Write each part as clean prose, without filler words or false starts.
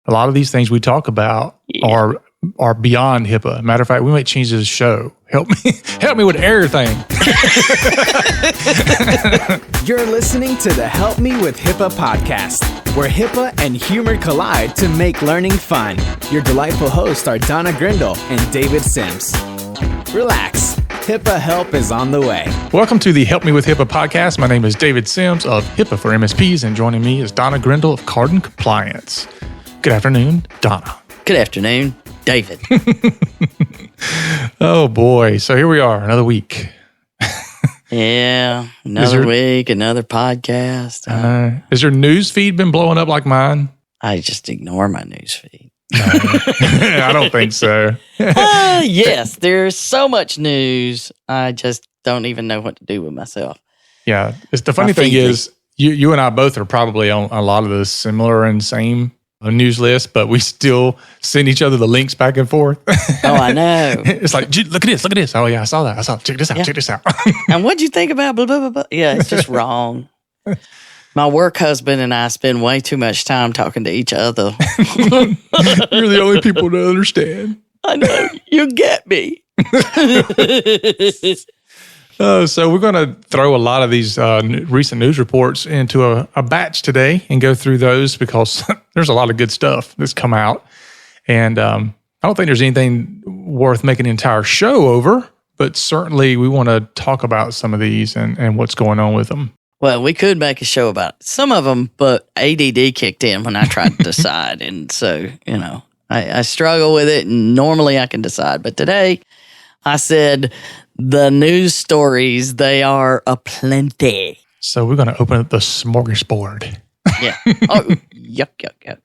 A lot of these things we talk about are beyond HIPAA. Matter of fact, we might change this show. Help me with everything. You're listening to the Help Me with HIPAA podcast, where HIPAA and humor collide to make learning fun. Your delightful hosts are Donna Grindle and David Sims. Relax. HIPAA help is on the way. Welcome to the Help Me with HIPAA podcast. My name is David Sims of HIPAA for MSPs, and joining me is Donna Grindle of Card and Compliance. Good afternoon, Donna. Good afternoon, David. Oh boy, so here we are, another week. Yeah, another week, another podcast. Has your news feed been blowing up like mine? I just ignore my news feed. I don't think so. Yes, there's so much news. I just don't even know what to do with myself. Yeah, the funny thing is, you and I both are probably on a lot of the similar and same news lists, but we still send each other the links back and forth. Oh, I know. It's like, look at this. Oh yeah, I saw that. Check this out. And what'd you think about blah, blah, blah, blah? Yeah, it's just wrong. My work husband and I spend way too much time talking to each other. You're the only people to understand. I know. You get me. So we're going to throw a lot of these recent news reports into a batch today and go through those because there's a lot of good stuff that's come out. And I don't think there's anything worth making an entire show over, but certainly we want to talk about some of these and what's going on with them. Well, we could make a show about some of them, but ADD kicked in when I tried to decide. And so, I struggle with it, and normally I can decide. But today I said the news stories, they are aplenty. So we're going to open up the smorgasbord. Yeah. Oh, yuck.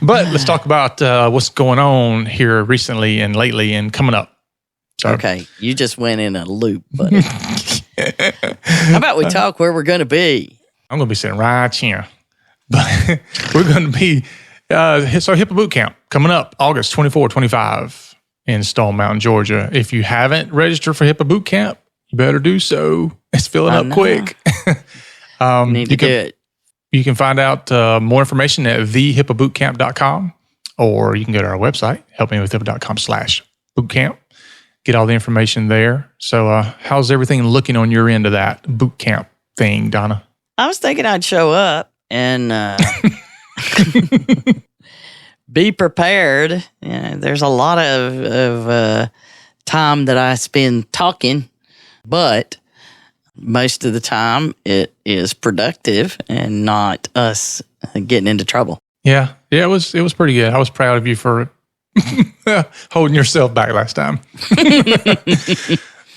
But let's talk about what's going on here recently and lately and coming up. So, okay, you just went in a loop, buddy. How about we talk where we're going to be? I'm going to be sitting right here. But we're going to be, so HIPAA Boot Camp coming up August 24, 25 in Stone Mountain, Georgia. If you haven't registered for HIPAA Boot Camp, you better do so. It's filling up quick. Need to do it. You can find out more information at thehipaabootcamp.com, or you can go to our website, helpmewithhipaa.com/bootcamp. Get all the information there. So how's everything looking on your end of that boot camp thing, Donna? I was thinking I'd show up and be prepared. There's a lot of time that I spend talking, but most of the time it is productive and not us getting into trouble. Yeah, it was pretty good. I was proud of you for holding yourself back last time.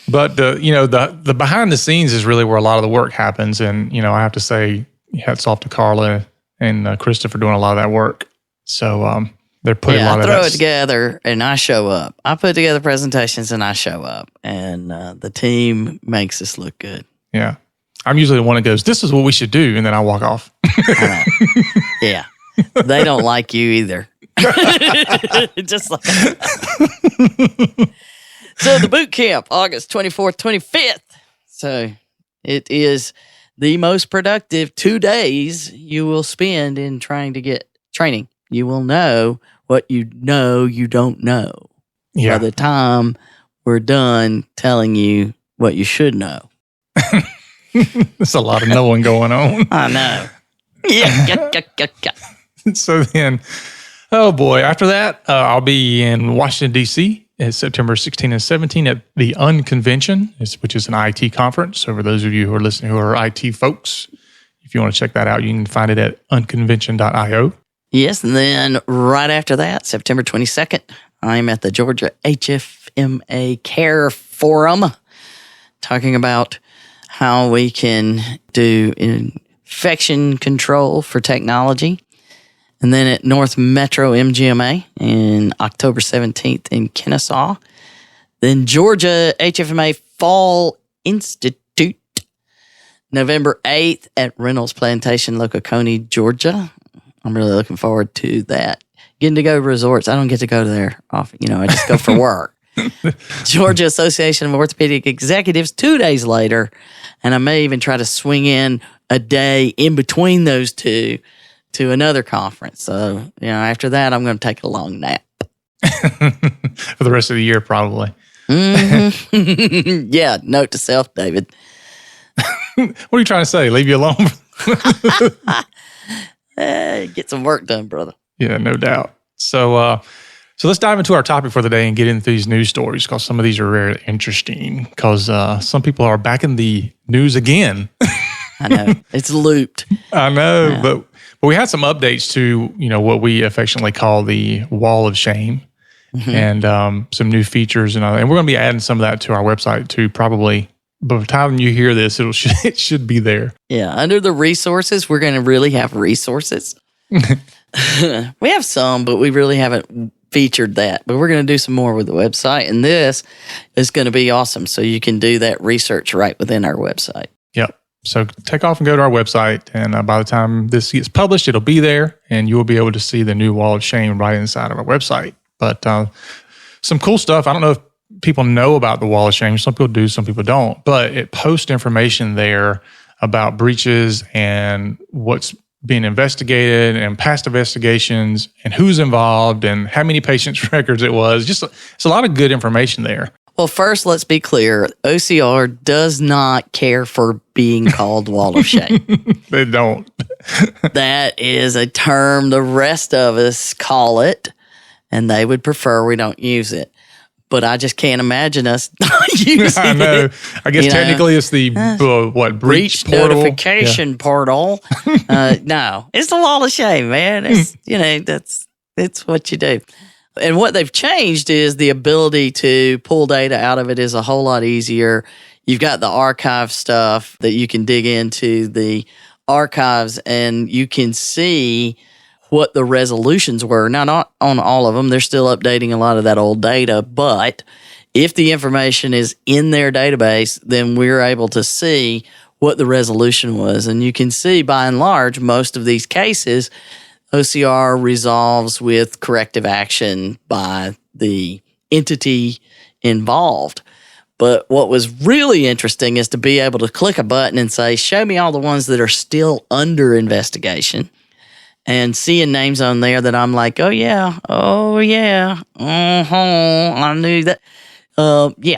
But the behind the scenes is really where a lot of the work happens, and I have to say hats off to Carla and Krista for doing a lot of that work. So they're putting a lot of that. I throw it together and I show up. I put together presentations and I show up, and the team makes us look good. Yeah, I'm usually the one that goes, "This is what we should do," and then I walk off. Yeah, they don't like you either. Just like So the boot camp, August 24th, 25th. So it is the most productive 2 days you will spend in trying to get training. You will know what you don't know by the time we're done telling you what you should know. There's a lot of knowing going on. I know. Yeah. So then, oh boy, after that, I'll be in Washington, D.C. September 16 and 17 at the Unconvention, which is an IT conference. So for those of you who are listening who are IT folks, if you want to check that out, you can find it at unconvention.io. Yes, and then right after that, September 22nd, I'm at the Georgia HFMA Care Forum talking about how we can do infection control for technology. And then at North Metro MGMA in October 17th in Kennesaw. Then Georgia HFMA Fall Institute, November 8th at Reynolds Plantation, Lococonee, Georgia. I'm really looking forward to that. Getting to go to resorts. I don't get to go there often. I just go for work. Georgia Association of Orthopedic Executives 2 days later. And I may even try to swing in a day in between those two to another conference. So, after that, I'm going to take a long nap. For the rest of the year, probably. Mm-hmm. Yeah, note to self, David. What are you trying to say? Leave you alone? Get some work done, brother. Yeah, no doubt. So let's dive into our topic for the day and get into these news stories, because some of these are very interesting, because some people are back in the news again. I know. It's looped. I know, but we had some updates to, what we affectionately call the wall of shame, and some new features. And we're going to be adding some of that to our website too, probably. By the time you hear this, it should be there. Yeah. Under the resources, we're going to really have resources. We have some, but we really haven't featured that. But we're going to do some more with the website. And this is going to be awesome. So you can do that research right within our website. Yep. So take off and go to our website. And by the time this gets published, it'll be there. And you will be able to see the new wall of shame right inside of our website. But some cool stuff. I don't know if people know about the wall of shame. Some people do, some people don't. But it posts information there about breaches and what's being investigated and past investigations and who's involved and how many patients' records it was. It's a lot of good information there. Well, first, let's be clear. OCR does not care for being called wall of shame. They don't. That is a term the rest of us call it, and they would prefer we don't use it. But I just can't imagine us not using I know. it. I guess technically it's the breach portal? Notification portal. No, it's the wall of shame, man. It's it's what you do. And what they've changed is the ability to pull data out of it is a whole lot easier. You've got the archive stuff that you can dig into the archives, and you can see what the resolutions were. Now, not on all of them. They're still updating a lot of that old data, but if the information is in their database, then we're able to see what the resolution was. And you can see, by and large, most of these cases, OCR resolves with corrective action by the entity involved. But what was really interesting is to be able to click a button and say, show me all the ones that are still under investigation. And seeing names on there that I'm like, I knew that. Yeah.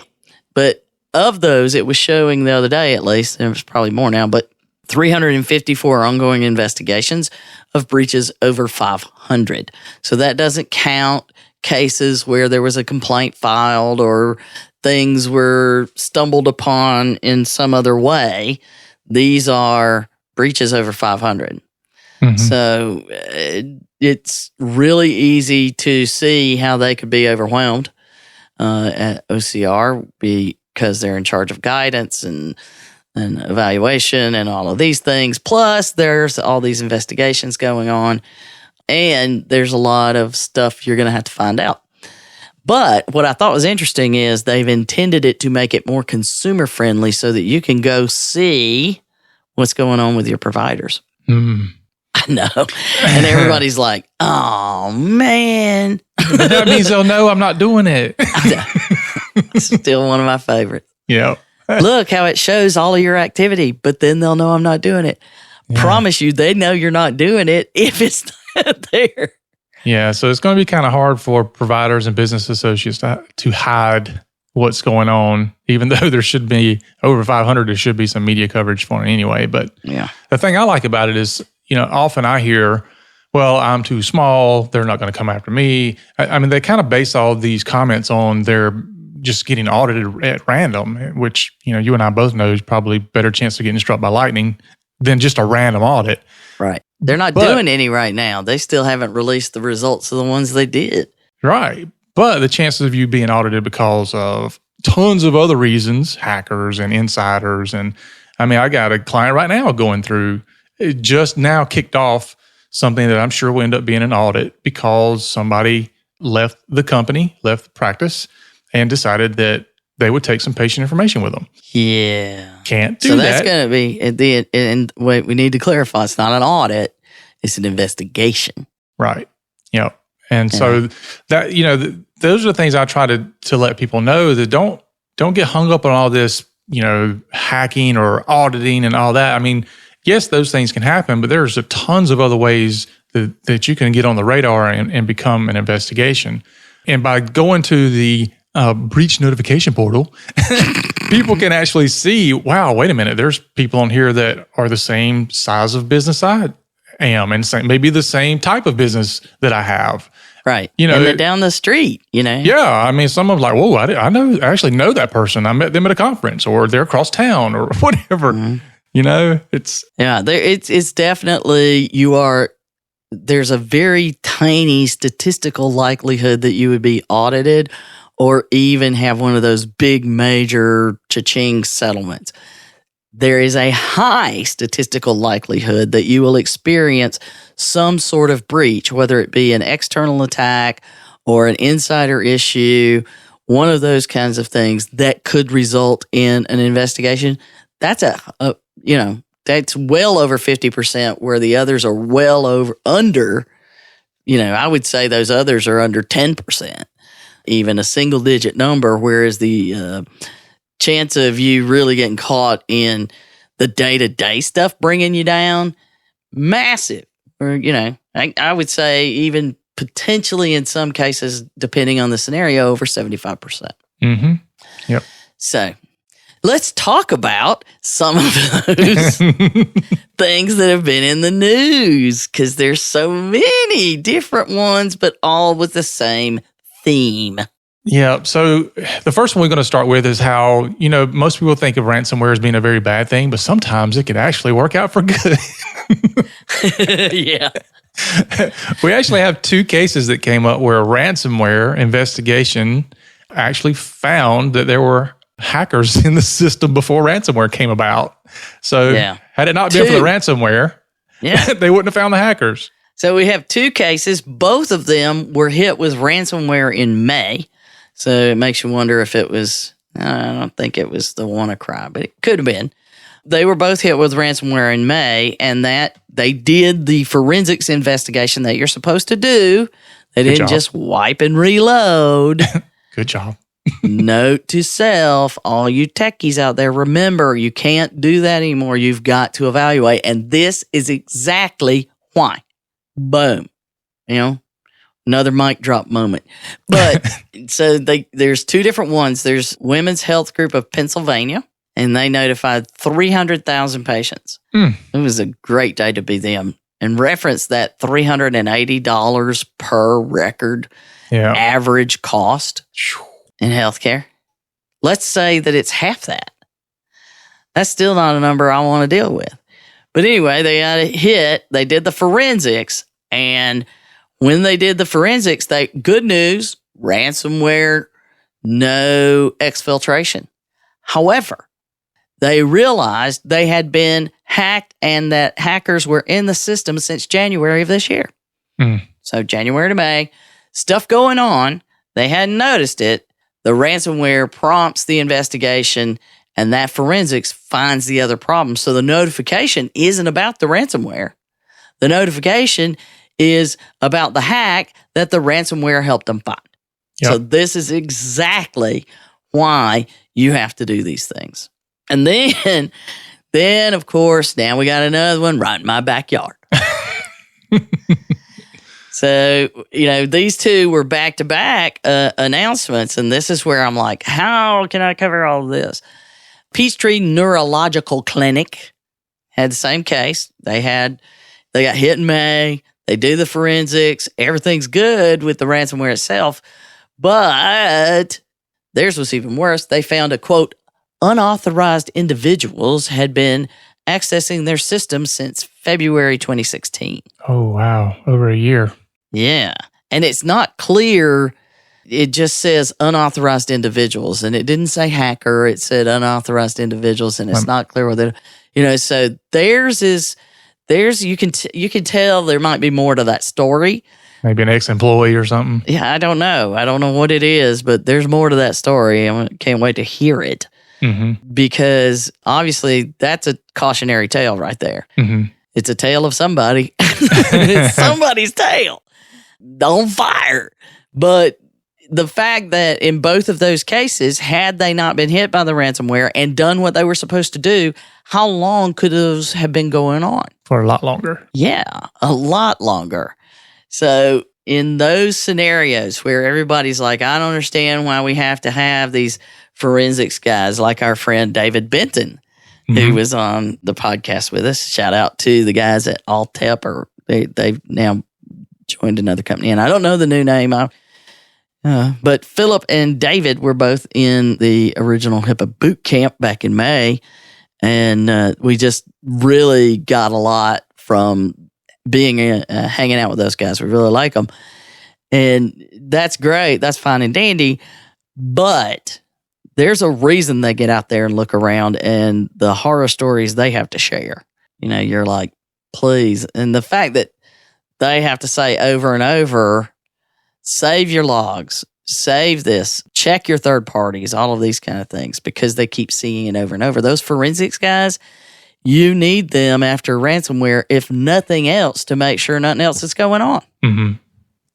But of those, it was showing the other day at least, and it was probably more now, but 354 ongoing investigations of breaches over 500. So that doesn't count cases where there was a complaint filed or things were stumbled upon in some other way. These are breaches over 500. Mm-hmm. So it's really easy to see how they could be overwhelmed at OCR because they're in charge of guidance and evaluation and all of these things. Plus, there's all these investigations going on, and there's a lot of stuff you're going to have to find out. But what I thought was interesting is they've intended it to make it more consumer friendly so that you can go see what's going on with your providers. Mm. I know. And everybody's like, oh, man. That means they'll know I'm not doing it. It's still one of my favorites. Yeah. Look how it shows all of your activity, but then they'll know I'm not doing it. Yeah. Promise you, they know you're not doing it if it's not there. Yeah, so it's going to be kind of hard for providers and business associates to hide what's going on, even though there should be over 500, there should be some media coverage for it anyway. But yeah, the thing I like about it is, often I hear, well, I'm too small, they're not going to come after me. I mean, they kind of base all these comments on their just getting audited at random, which, you and I both know is probably better chance of getting struck by lightning than just a random audit. Right. They're not doing any right now. They still haven't released the results of the ones they did. Right. But the chances of you being audited because of tons of other reasons, hackers and insiders. And I mean, I got a client right now going through, it just now kicked off something that I'm sure will end up being an audit because somebody left the company, left the practice, and decided that they would take some patient information with them. Yeah. Can't do that. So that's going to be, and wait, we need to clarify, it's not an audit, it's an investigation. Right. Yep. And so that, those are the things I try to let people know, that don't get hung up on all this, hacking or auditing and all that. I mean, yes, those things can happen, but there's tons of other ways that you can get on the radar and become an investigation. And by going to the breach notification portal, people can actually see, wow, wait a minute, there's people on here that are the same size of business I am, and maybe the same type of business that I have. Right. And they're down the street, Yeah. I mean, some of them like, whoa, I actually know that person. I met them at a conference, or they're across town, or whatever. Mm-hmm. It's definitely, there's a very tiny statistical likelihood that you would be audited or even have one of those big major cha-ching settlements. There is a high statistical likelihood that you will experience some sort of breach, whether it be an external attack or an insider issue, one of those kinds of things that could result in an investigation. That's that's well over 50%, where the others are well under, I would say those others are under 10%, even a single digit number, whereas the chance of you really getting caught in the day-to-day stuff bringing you down, massive. Or, I would say even potentially in some cases, depending on the scenario, over 75%. Mm-hmm. Yep. So let's talk about some of those things that have been in the news, because there's so many different ones, but all with the same theme. Yeah. So the first one we're going to start with is how, most people think of ransomware as being a very bad thing, but sometimes it can actually work out for good. Yeah. We actually have 2 cases that came up where a ransomware investigation actually found that there were hackers in the system before ransomware came about. So had it not been for the ransomware, they wouldn't have found the hackers. So we have 2 cases. Both of them were hit with ransomware in May. So it makes you wonder if it was, I don't think it was the WannaCry, but it could have been. They were both hit with ransomware in May, and that they did the forensics investigation that you're supposed to do. They didn't just wipe and reload. Good job. Note to self, all you techies out there, remember, you can't do that anymore. You've got to evaluate. And this is exactly why. Boom. Another mic drop moment. But so there's 2 different ones. There's Women's Health Group of Pennsylvania, and they notified 300,000 patients. It was a great day to be them, and reference that $380 per record average cost in healthcare. Let's say that it's half that. That's still not a number I want to deal with. But anyway, they got it hit. They did the forensics, and when they did the forensics, good news, ransomware, no exfiltration. However, they realized they had been hacked and that hackers were in the system since January of this year. So January to May, stuff going on. They hadn't noticed it. The ransomware prompts the investigation, and that forensics finds the other problem. So the notification isn't about the ransomware. The notification is about the hack that the ransomware helped them find. Yep. So this is exactly why you have to do these things. And then of course, now we got another one right in my backyard. So, these 2 were back-to-back announcements, and this is where I'm like, how can I cover all of this? Peachtree Neurological Clinic had the same case. They got hit in May. They do the forensics. Everything's good with the ransomware itself, but theirs was even worse. They found a, quote, unauthorized individuals had been accessing their system since February 2016. Oh, wow. Over a year. Yeah. And it's not clear. It just says unauthorized individuals, and it didn't say hacker. It said unauthorized individuals, and it's not clear whether, so theirs, you can tell there might be more to that story. Maybe an ex-employee or something. Yeah, I don't know. I don't know what it is, but there's more to that story. I can't wait to hear it. Because obviously that's a cautionary tale right there. It's a tale of somebody. It's somebody's tale on fire. But the fact that in both of those cases, had they not been hit by the ransomware and done what they were supposed to do, how long could those have been going on? For a lot longer. Yeah, a lot longer. So in those scenarios where everybody's like, I don't understand why we have to have these forensics guys like our friend David Benton, who was on the podcast with us. Shout out to the guys at Altep, or they've now joined another company, and I don't know the new name. But Philip and David were both in the original HIPAA boot camp back in May, and we just really got a lot from being hanging out with those guys. We really like them, and that's great. That's fine and dandy, but there's a reason they get out there and look around, and the horror stories they have to share. You know, you're like, please. And the fact that they have to say over and over, save your logs, save this, check your third parties, all of these kind of things, because they keep seeing it over and over. Those forensics guys, you need them after ransomware, if nothing else, to make sure nothing else is going on. Mm-hmm.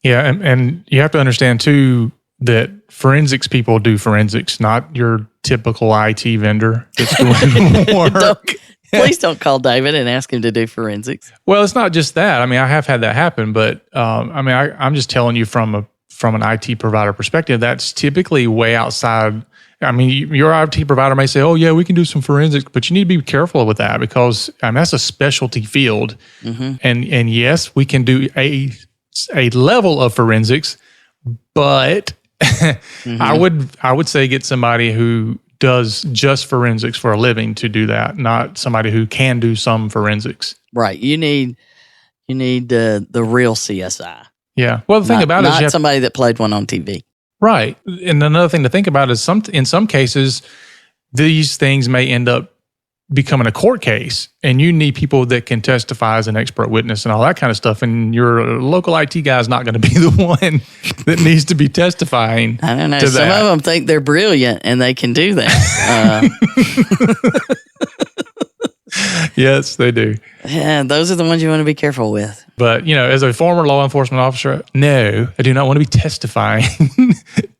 Yeah, and you have to understand, too, that forensics people do forensics, not your typical IT vendor that's doing work. Please don't call David and ask him to do forensics. Well, it's not just that. I mean, I have had that happen, but I'm just telling you from an IT provider perspective, that's typically way outside. I mean, your IT provider may say, "Oh, yeah, we can do some forensics," but you need to be careful with that, because that's a specialty field. Mm-hmm. And yes, we can do a level of forensics, but I would say get somebody who does just forensics for a living to do that, not somebody who can do some forensics. Right. You need the real CSI. Yeah. Well, the thing about it is, not somebody that played one on TV. Right. And another thing to think about is in some cases, these things may end up becoming a court case, and you need people that can testify as an expert witness and all that kind of stuff. And your local IT guy is not going to be the one that needs to be testifying. I don't know. Some of them think they're brilliant and they can do that. Yes, they do. Yeah, those are the ones you want to be careful with. But, as a former law enforcement officer, no, I do not want to be testifying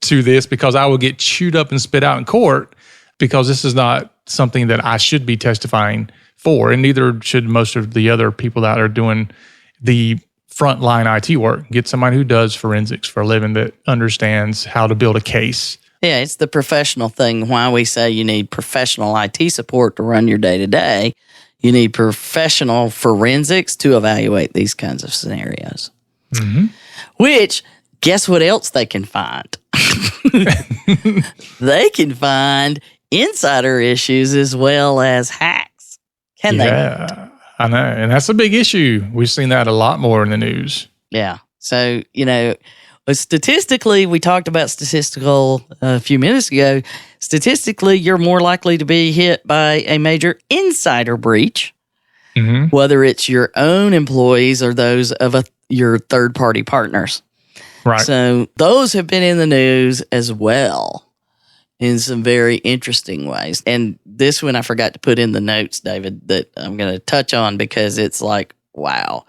to this, because I will get chewed up and spit out in court, because this is not something that I should be testifying for, and neither should most of the other people that are doing the frontline IT work. Get somebody who does forensics for a living, that understands how to build a case. Yeah, it's the professional thing. Why we say you need professional IT support to run your day-to-day. You need professional forensics to evaluate these kinds of scenarios. Mm-hmm. Which, guess what else they can find? They can find insider issues as well as hacks. Can they? Yeah, I know. And that's a big issue. We've seen that a lot more in the news. Yeah. So, statistically, we talked about statistical a few minutes ago. Statistically, you're more likely to be hit by a major insider breach, whether it's your own employees or those of your third-party partners. Right. So those have been in the news as well in some very interesting ways. And this one I forgot to put in the notes, David, that I'm going to touch on, because it's like, wow.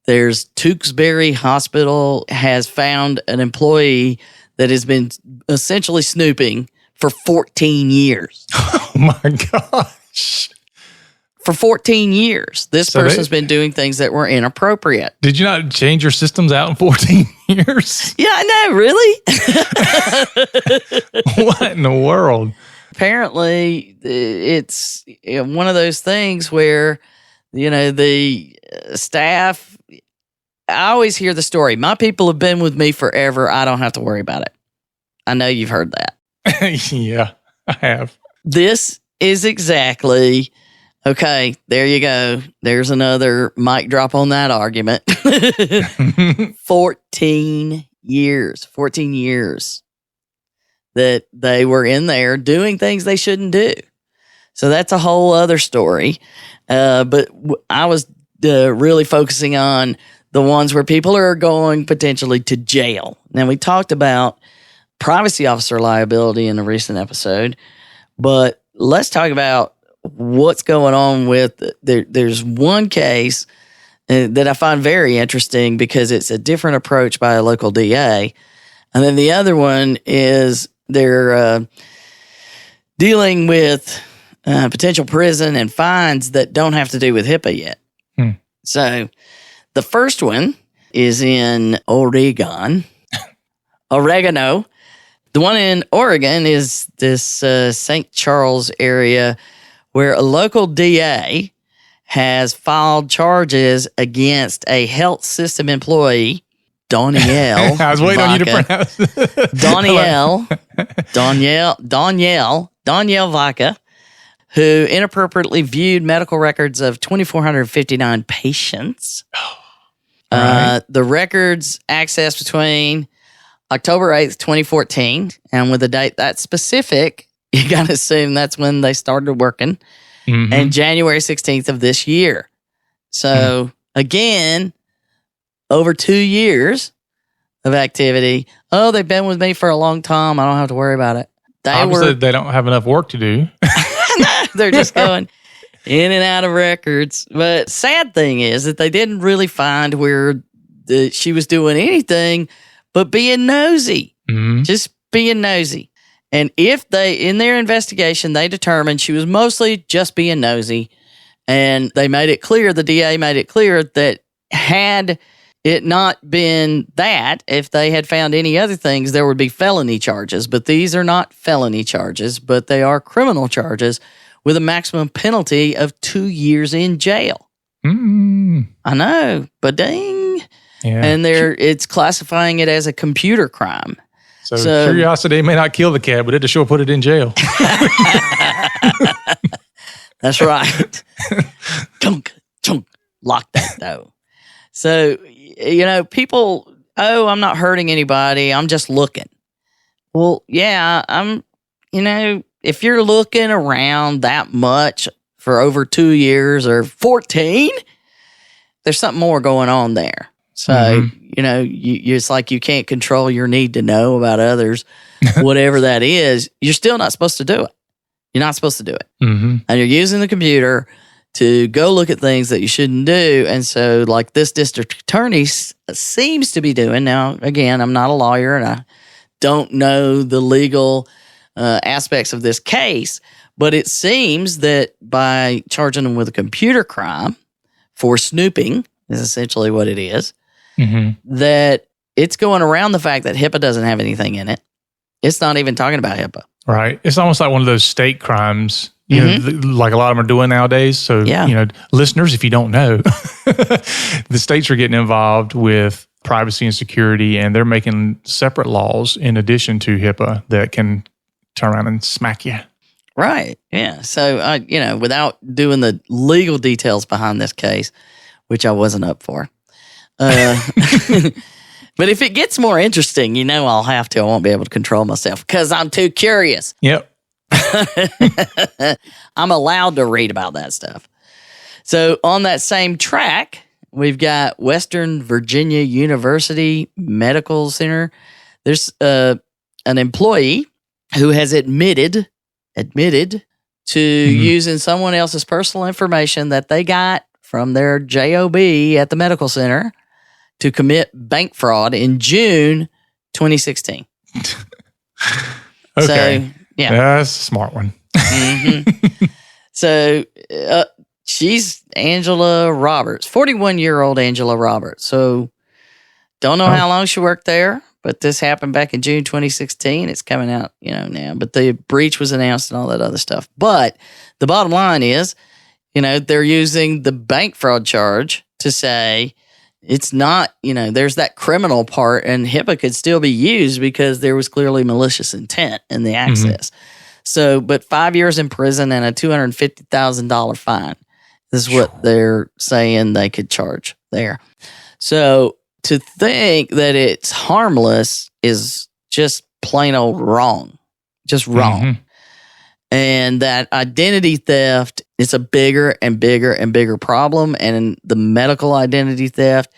There's Tewksbury Hospital has found an employee that has been essentially snooping for 14 years. Oh my gosh. For 14 years. This person's been doing things that were inappropriate. Did you not change your systems out in 14 years? Yeah, I know, really? What in the world? Apparently, it's one of those things where, the staff, I always hear the story. My people have been with me forever. I don't have to worry about it. I know you've heard that. Yeah, I have. This is exactly, okay, there you go. There's another mic drop on that argument. 14 years that they were in there doing things they shouldn't do. So that's a whole other story. But I was really focusing on the ones where people are going potentially to jail. Now, we talked about privacy officer liability in a recent episode, but let's talk about what's going on with there's one case that I find very interesting because it's a different approach by a local DA. And then the other one is they're dealing with potential prison and fines that don't have to do with HIPAA yet. So the first one is in Oregano. The one in Oregon is this St. Charles area where a local DA has filed charges against a health system employee, Danielle. I was waiting on you to pronounce Danielle Vaca, who inappropriately viewed medical records of 2,459 patients. Right. The records accessed between October 8th, 2014, and with a date that's specific, you got to assume that's when they started working, and January 16th of this year. So, again, over 2 years of activity. Oh, they've been with me for a long time. I don't have to worry about it. Obviously, they don't have enough work to do. They're just going in and out of records. But sad thing is that they didn't really find where she was doing anything but being nosy. Just being nosy. And if in their investigation, they determined she was mostly just being nosy, and they made it clear, the DA made it clear that had it not been that, if they had found any other things, there would be felony charges. But these are not felony charges, but they are criminal charges with a maximum penalty of 2 years in jail. I know, but dang. Yeah. And it's classifying it as a computer crime. So curiosity may not kill the cat, but it sure put it in jail. That's right. Chunk, lock that though. So, people, I'm not hurting anybody. I'm just looking. Well, yeah, if you're looking around that much for over 2 years or 14, there's something more going on there. So, it's like you can't control your need to know about others, whatever that is. You're still not supposed to do it. You're not supposed to do it. And you're using the computer to go look at things that you shouldn't do. And so, like this district attorney seems to be doing. Now, again, I'm not a lawyer and I don't know the legal aspects of this case, but it seems that by charging them with a computer crime for snooping is essentially what it is. That it's going around the fact that HIPAA doesn't have anything in it. It's not even talking about HIPAA. Right. It's almost like one of those state crimes, like a lot of them are doing nowadays. So, listeners, if you don't know, the states are getting involved with privacy and security, and they're making separate laws in addition to HIPAA that can turn around and smack you. Right. Yeah. So, without doing the legal details behind this case, which I wasn't up for. But if it gets more interesting, I'll have to. I won't be able to control myself because I'm too curious. Yep. I'm allowed to read about that stuff. So on that same track, we've got Western Virginia University Medical Center. There's an employee who has admitted to using someone else's personal information that they got from their job at the medical center to commit bank fraud in June 2016. Okay. So, yeah. That's a smart one. So, she's Angela Roberts, 41-year-old Angela Roberts. So, don't know how long she worked there, but this happened back in June 2016. It's coming out, now. But the breach was announced and all that other stuff. But the bottom line is, they're using the bank fraud charge to say it's not, there's that criminal part, and HIPAA could still be used because there was clearly malicious intent in the access. So, but 5 years in prison and a $250,000 fine is what they're saying they could charge there. So to think that it's harmless is just plain old wrong, just wrong. And that identity theft is a bigger and bigger and bigger problem. And the medical identity theft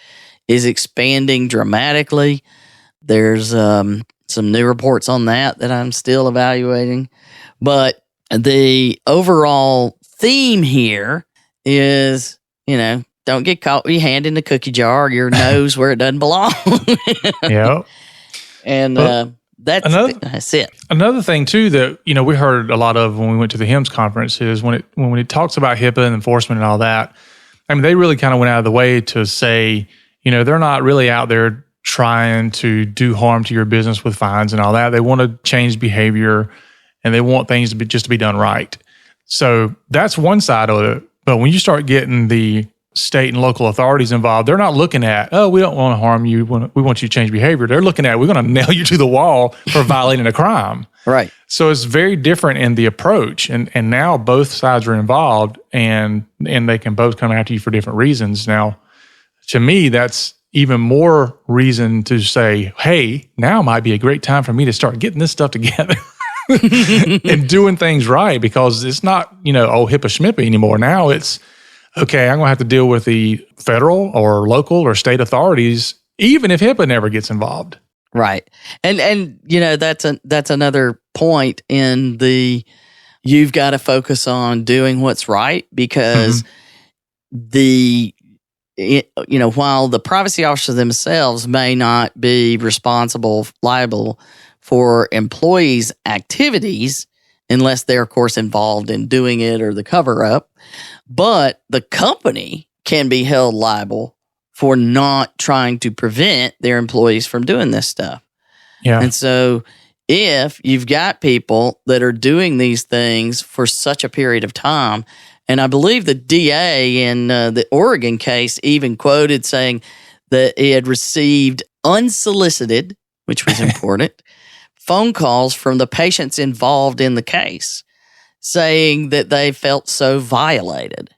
is expanding dramatically. There's some new reports on that I'm still evaluating. But the overall theme here is, don't get caught with your hand in the cookie jar or your nose where it doesn't belong. Yep. And that's it. Another thing too that we heard a lot of when we went to the HIMSS conference is when it talks about HIPAA and enforcement and all that. I mean, they really kind of went out of the way to say, they're not really out there trying to do harm to your business with fines and all that. They want to change behavior and they want things to be done right. So that's one side of it. But when you start getting the state and local authorities involved, they're not looking at, oh, we don't want to harm you. We want you to change behavior. They're looking at, we're going to nail you to the wall for violating a crime. Right. So it's very different in the approach. And now both sides are involved and they can both come after you for different reasons. Now, to me, that's even more reason to say, hey, now might be a great time for me to start getting this stuff together and doing things right, because it's not, HIPAA schmippa anymore. Now it's, okay, I'm going to have to deal with the federal or local or state authorities, even if HIPAA never gets involved. Right. And that's another point in the, you've got to focus on doing what's right, because while the privacy officers themselves may not be liable for employees' activities, unless they're, of course, involved in doing it or the cover-up, but the company can be held liable for not trying to prevent their employees from doing this stuff. Yeah. And so if you've got people that are doing these things for such a period of time, and I believe the DA in the Oregon case even quoted saying that he had received unsolicited, which was important, phone calls from the patients involved in the case saying that they felt so violated.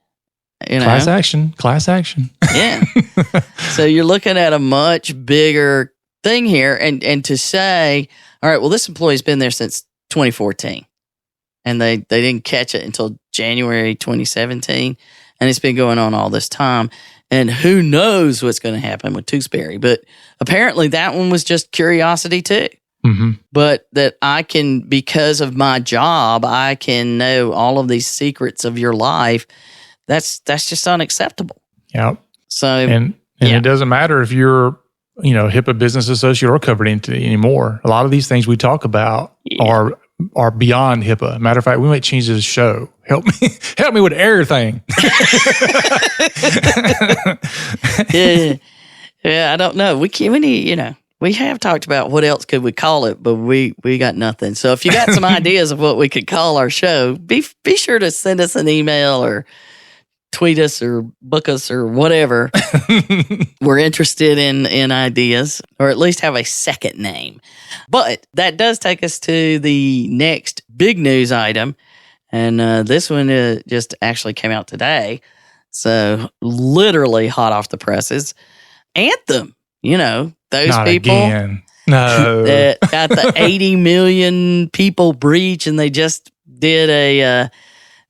Class action. Yeah. So you're looking at a much bigger thing here. And to say, all right, well, this employee's been there since 2014 and they didn't catch it until January 2017. And it's been going on all this time. And who knows what's going to happen with Tewksbury. But apparently that one was just curiosity too. Mm-hmm. But that I can, because of my job, I can know all of these secrets of your life. That's just unacceptable. Yeah. So and it doesn't matter if you're, HIPAA business associate or covered entity anymore. A lot of these things we talk about are beyond HIPAA. Matter of fact, we might change this show. Help me with everything. Yeah. I don't know. We need, we have talked about what else could we call it, but we got nothing. So if you got some ideas of what we could call our show, be sure to send us an email or tweet us or book us or whatever. We're interested in ideas, or at least have a second name. But that does take us to the next big news item. And this one just actually came out today. So literally hot off the presses. Anthem, those Not people again. No. that got the 80 million people breach, and they just did a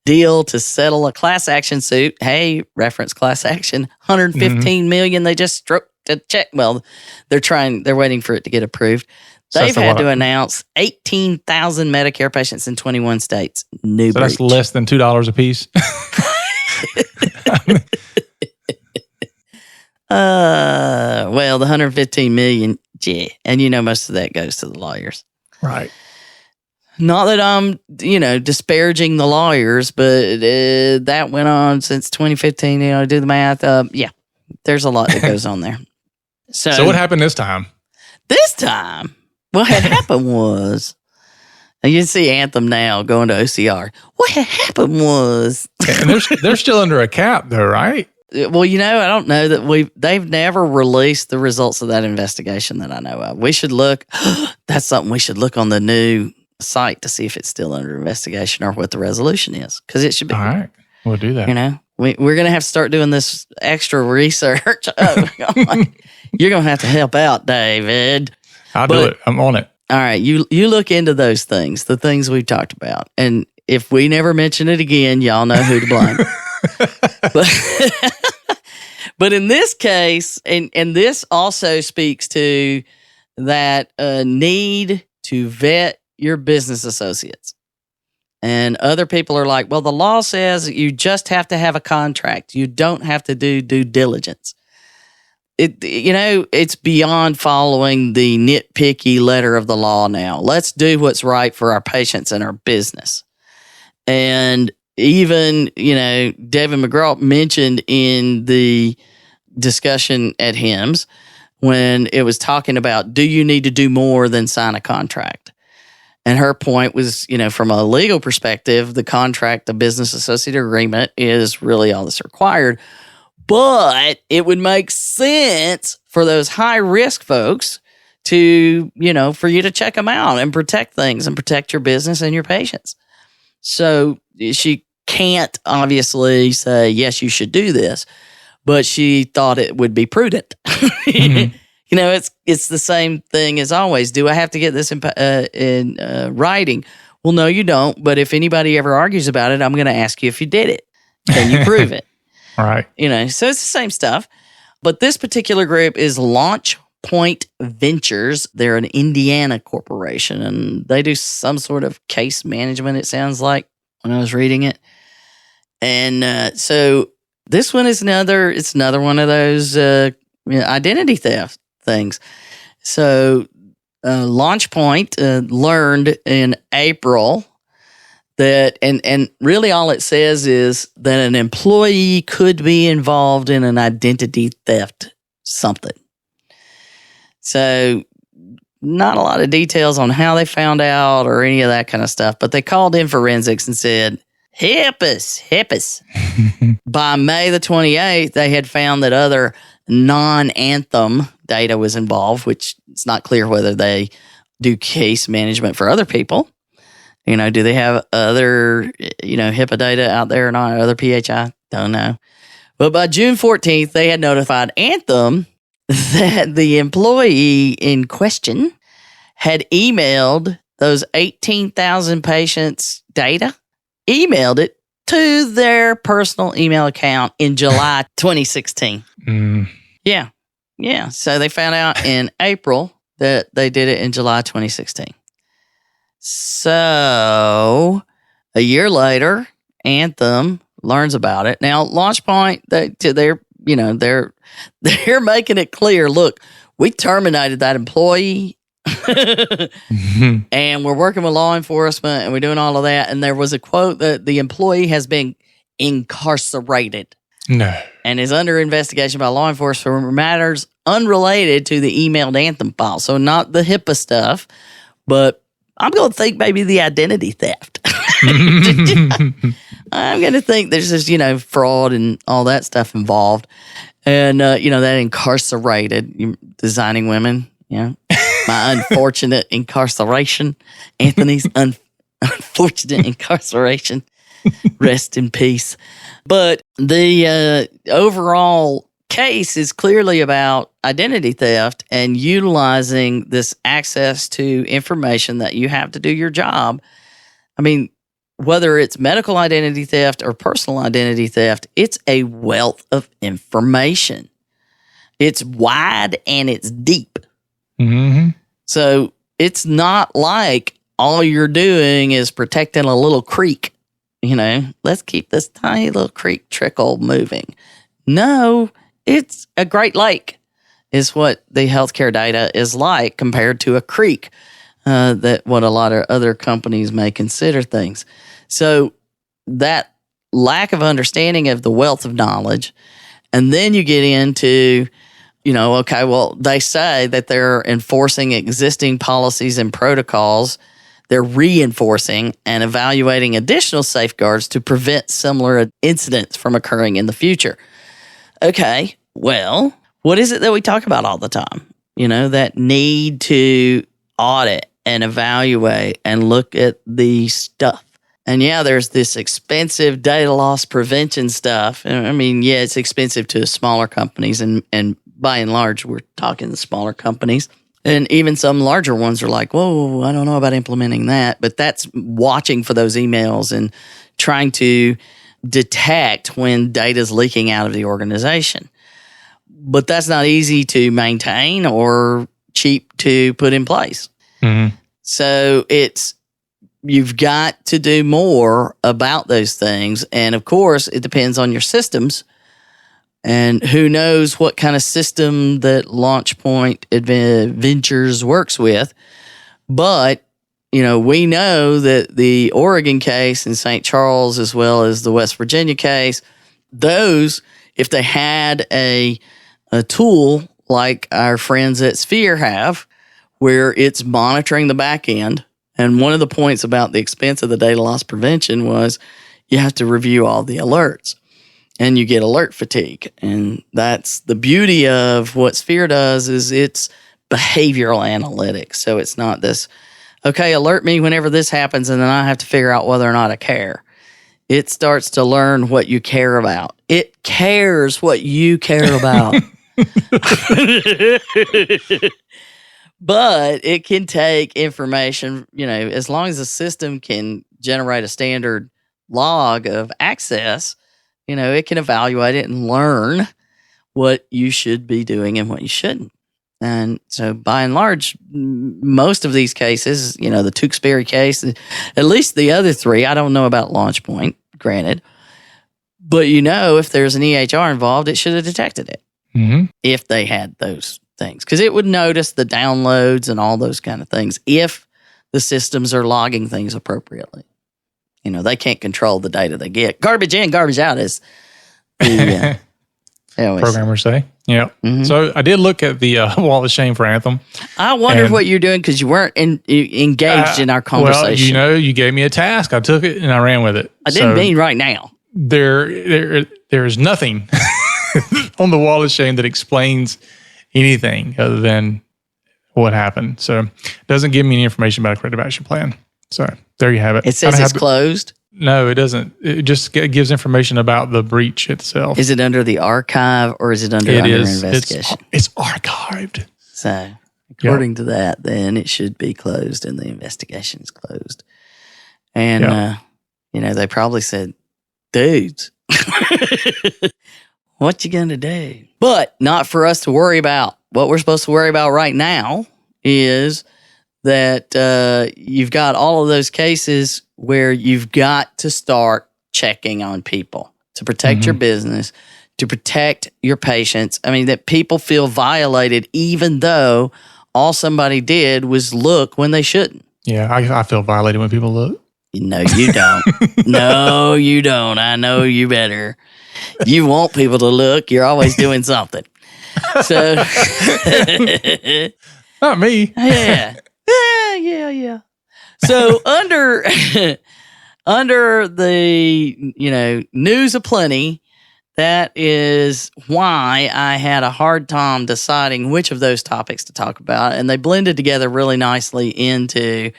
deal to settle a class action suit. Hey, reference class action, 115 million. They just stroked a check. Well, they're waiting for it to get approved. They've had to announce 18,000 Medicare patients in 21 states. New breach. That's less than $2 a piece. Well, the 115 million, yeah. And most of that goes to the lawyers. Right. Not that I'm, disparaging the lawyers, but that went on since 2015. Do the math. Yeah, there's a lot that goes on there. So what happened this time? This time, what had happened was, and you can see Anthem now going to OCR. What had happened was, and they're still under a cap, though, right? Well, I don't know that they've never released the results of that investigation that I know of. We should look. That's something we should look on the new site to see if it's still under investigation or what the resolution is, because it should be. All right, we'll do that. We're going to have to start doing this extra research. Oh, God. You're going to have to help out, David. I'll do it. I'm on it. All right, you look into those things, the things we've talked about, and if we never mention it again, y'all know who to blame. But in this case, and this also speaks to that need to vet your business associates. And other people are like, well, the law says you just have to have a contract. You don't have to do due diligence. it's beyond following the nitpicky letter of the law now. Let's do what's right for our patients and our business. And even, David McGraw mentioned in the discussion at HIMSS when it was talking about, do you need to do more than sign a contract? And her point was, from a legal perspective, the contract, the business associate agreement is really all that's required. But it would make sense for those high risk folks to, for you to check them out and protect things and protect your business and your patients. So she can't obviously say, yes, you should do this, but she thought it would be prudent. Mm-hmm. It's the same thing as always. Do I have to get this in writing? Well, no, you don't. But if anybody ever argues about it, I'm going to ask you if you did it. Can you prove it? Right. So it's the same stuff. But this particular group is Launch Point Ventures. They're an Indiana corporation, and they do some sort of case management, it sounds like, when I was reading it. And so this one is another one of those identity theft things. So Launch Point learned in April that, and really all it says is that an employee could be involved in an identity theft something. So not a lot of details on how they found out or any of that kind of stuff, but they called in forensics and said, help us. By May the 28th, they had found that other non-Anthem data was involved, which it's not clear whether they do case management for other people. Do they have other, HIPAA data out there or not? Other PHI? Don't know. But by June 14th, they had notified Anthem that the employee in question had emailed those 18,000 patients' data, emailed it to their personal email account in July 2016. Yeah. So they found out in April that they did it in July 2016. So a year later, Anthem learns about it. Now, LaunchPoint, they're making it clear. Look, we terminated that employee, and we're working with law enforcement, and we're doing all of that. And there was a quote that the employee has been incarcerated. No. And is under investigation by law enforcement for matters unrelated to the emailed Anthem file. So not the HIPAA stuff, but I'm going to think maybe the identity theft. I'm going to think there's just, fraud and all that stuff involved. And, that incarcerated, designing women, my unfortunate incarceration, Anthony's unfortunate incarceration. Rest in peace. But the overall case is clearly about identity theft and utilizing this access to information that you have to do your job. I mean, whether it's medical identity theft or personal identity theft, it's a wealth of information. It's wide and it's deep. Mm-hmm. So it's not like all you're doing is protecting a little creek. Let's keep this tiny little creek trickle moving. No, it's a Great Lake is what the healthcare data is like compared to a creek, that what a lot of other companies may consider things. So that lack of understanding of the wealth of knowledge, and then you get into, they say that they're enforcing existing policies and protocols. They're reinforcing and evaluating additional safeguards to prevent similar incidents from occurring in the future. Okay, well, what is it that we talk about all the time? That need to audit and evaluate and look at the stuff. And yeah, there's this expensive data loss prevention stuff. I mean, yeah, it's expensive to smaller companies, and by and large, we're talking the smaller companies. And even some larger ones are like, whoa, I don't know about implementing that. But that's watching for those emails and trying to detect when data is leaking out of the organization. But that's not easy to maintain or cheap to put in place. Mm-hmm. So you've got to do more about those things. And of course, it depends on your systems. And who knows what kind of system that LaunchPoint Ventures works with. But, we know that the Oregon case in St. Charles, as well as the West Virginia case, those, if they had a tool like our friends at Sphere have, where it's monitoring the back end. And one of the points about the expense of the data loss prevention was you have to review all the alerts and you get alert fatigue. And that's the beauty of what Sphere does is it's behavioral analytics. So it's not this, okay, alert me whenever this happens and then I have to figure out whether or not I care. It starts to learn what you care about. It cares what you care about. But it can take information, as long as the system can generate a standard log of access, it can evaluate it and learn what you should be doing and what you shouldn't. And so by and large, most of these cases, the Tewksbury case, at least the other three, I don't know about LaunchPoint, granted, but if there's an EHR involved, it should have detected it if they had those things, because it would notice the downloads and all those kind of things if the systems are logging things appropriately. They can't control the data they get. Garbage in, garbage out is the programmers say. Yeah. Mm-hmm. So I did look at the Wall of Shame for Anthem. I wondered what you're doing because you weren't engaged in our conversation. Well, you gave me a task. I took it and I ran with it. I didn't mean right now. There is nothing on the Wall of Shame that explains anything other than what happened. So it doesn't give me any information about a corrective action plan. So there you have it. It says it's closed? No, it doesn't. It just gives information about the breach itself. Is it under the archive or is it under investigation? It's archived. So according to that, then it should be closed and the investigation is closed. And, they probably said, dudes, what you going to do? But not for us to worry about. What we're supposed to worry about right now is that you've got all of those cases where you've got to start checking on people to protect your business, to protect your patients. I mean, that people feel violated even though all somebody did was look when they shouldn't. Yeah, I feel violated when people look. No, you don't. No, you don't. I know you better. You want people to look. You're always doing something. So, not me. Yeah. So under the news aplenty, that is why I had a hard time deciding which of those topics to talk about, and they blended together really nicely into,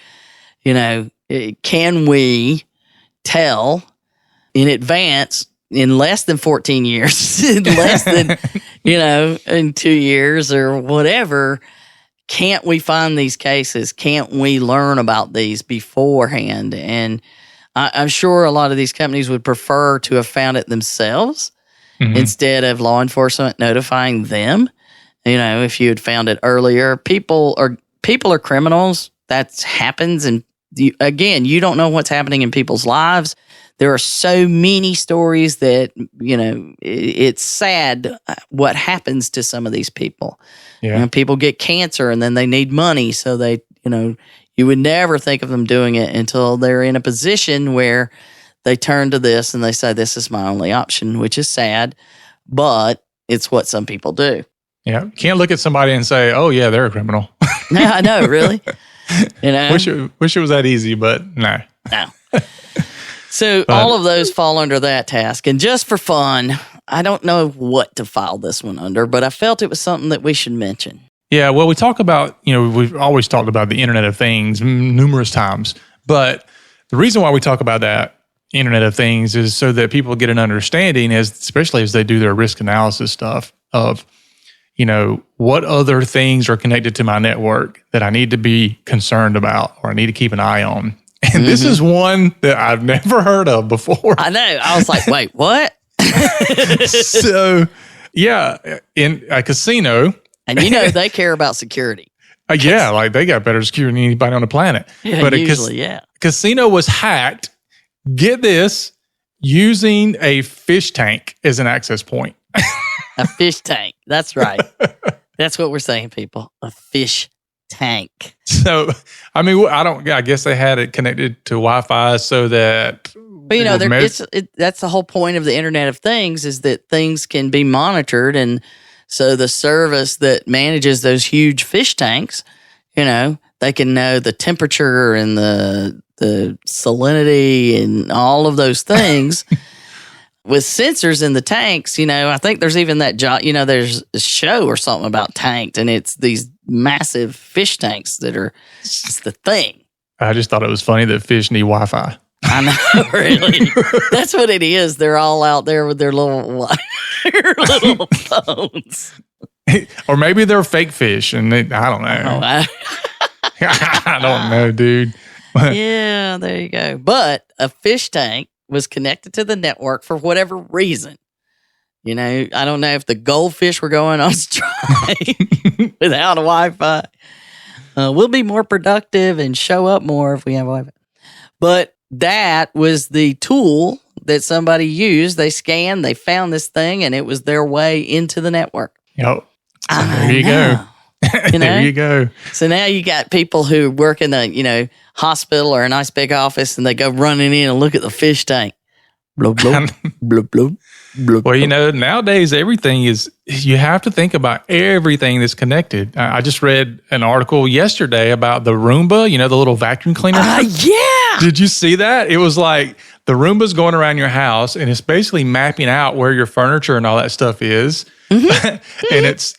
can we tell in advance in less than 14 years, in less than, in 2 years or whatever, can't we find these cases? Can't we learn about these beforehand? And I'm sure a lot of these companies would prefer to have found it themselves instead of law enforcement notifying them. If you had found it earlier, people are criminals. That happens. And again, you don't know what's happening in people's lives. There are so many stories that, it's sad what happens to some of these people. Yeah. People get cancer and then they need money. So they, you would never think of them doing it until they're in a position where they turn to this and they say, this is my only option, which is sad, but it's what some people do. Yeah. Can't look at somebody and say, oh yeah, they're a criminal. No, I know, really. Wish it was that easy, but no. No. So all of those fall under that task. And just for fun, I don't know what to file this one under, but I felt it was something that we should mention. Yeah, well, we talk about, we've always talked about the Internet of Things numerous times, but the reason why we talk about that Internet of Things is so that people get an understanding, especially as they do their risk analysis stuff of, what other things are connected to my network that I need to be concerned about or I need to keep an eye on. And this is one that I've never heard of before. I know. I was like, wait, what? So, yeah, in a casino. And they care about security. Yeah, like they got better security than anybody on the planet. Yeah, but usually, casino was hacked, get this, using a fish tank as an access point. A fish tank. That's right. That's what we're saying, people. A fish tank. So, I mean, I guess they had it connected to Wi-Fi so that. But that's the whole point of the Internet of Things, is that things can be monitored, and so the service that manages those huge fish tanks, they can know the temperature and the salinity and all of those things. With sensors in the tanks, I think there's even that there's a show or something about tanks, and it's these massive fish tanks it's the thing. I just thought it was funny that fish need Wi-Fi. I know, really. That's what it is. They're all out there with their little phones. Or maybe they're fake fish, and I don't know. I don't know, dude. Yeah, there you go. But a fish tank was connected to the network for whatever reason. I don't know if the goldfish were going on strike without a Wi-Fi. We'll be more productive and show up more if we have Wi-Fi. But that was the tool that somebody used. They scanned, they found this thing, and it was their way into the network. Yep. So there you go. There you go. So now you got people who work in the, hospital or a nice big office, and they go running in and look at the fish tank. Bloop, bloop, bloop, bloop, bloop. Well, nowadays everything you have to think about everything that's connected. I just read an article yesterday about the Roomba, the little vacuum cleaner. Yeah. Did you see that? It was like the Roomba's going around your house, and it's basically mapping out where your furniture and all that stuff is. Mm-hmm.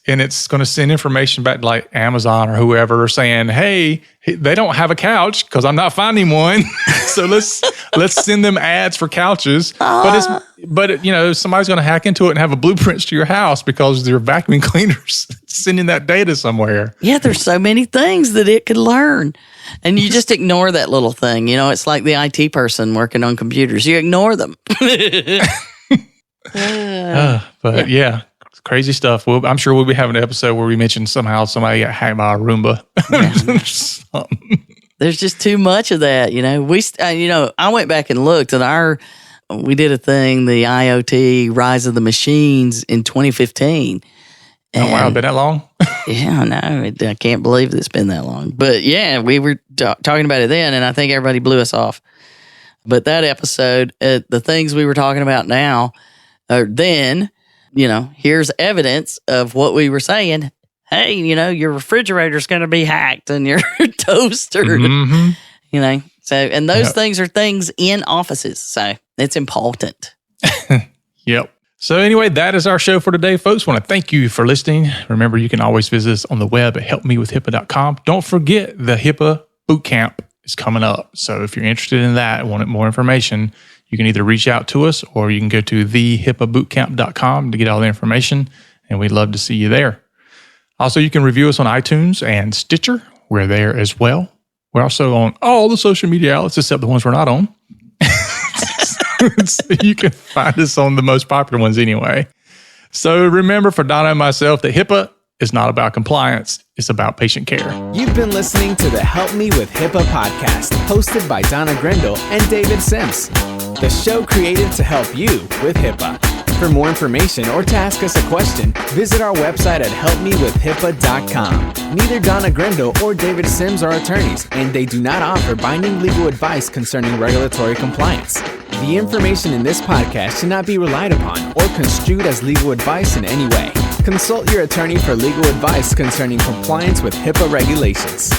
and it's going to send information back to like Amazon or whoever, saying, "Hey, they don't have a couch because I'm not finding one, so let's send them ads for couches." But somebody's going to hack into it and have a blueprints to your house because their vacuum cleaners sending that data somewhere. Yeah, there's so many things that it could learn, and you just ignore that little thing. It's like the IT person working on computers. You ignore them. But yeah. Crazy stuff. I'm sure we'll be having an episode where we mention somehow somebody got hacked by a Roomba. There's just too much of that. I went back and looked, and we did a thing, the IoT Rise of the Machines in 2015. And, oh wow, been that long? Yeah, I know. I can't believe it's been that long. But yeah, we were talking about it then, and I think everybody blew us off. But that episode, the things we were talking about now, then. Here's evidence of what we were saying. Hey, your refrigerator's going to be hacked and your toaster, So, and those things are things in offices. So it's important. Yep. So anyway, that is our show for today, folks. Want to thank you for listening. Remember, you can always visit us on the web at helpmewithhippa.com. Don't forget the HIPAA Bootcamp is coming up. So if you're interested in that and want more information, you can either reach out to us or you can go to thehippabootcamp.com to get all the information, and we'd love to see you there. Also, you can review us on iTunes and Stitcher. We're there as well. We're also on all the social media outlets except the ones we're not on. So you can find us on the most popular ones anyway. So remember, for Donna and myself, that HIPAA is not about compliance. It's about patient care. You've been listening to the Help Me with HIPAA podcast, hosted by Donna Grindle and David Sims. The show created to help you with HIPAA. For more information or to ask us a question, visit our website at helpmewithhipaa.com. Neither Donna Grindle or David Sims are attorneys, and they do not offer binding legal advice concerning regulatory compliance. The information in this podcast should not be relied upon or construed as legal advice in any way. Consult your attorney for legal advice concerning compliance with HIPAA regulations.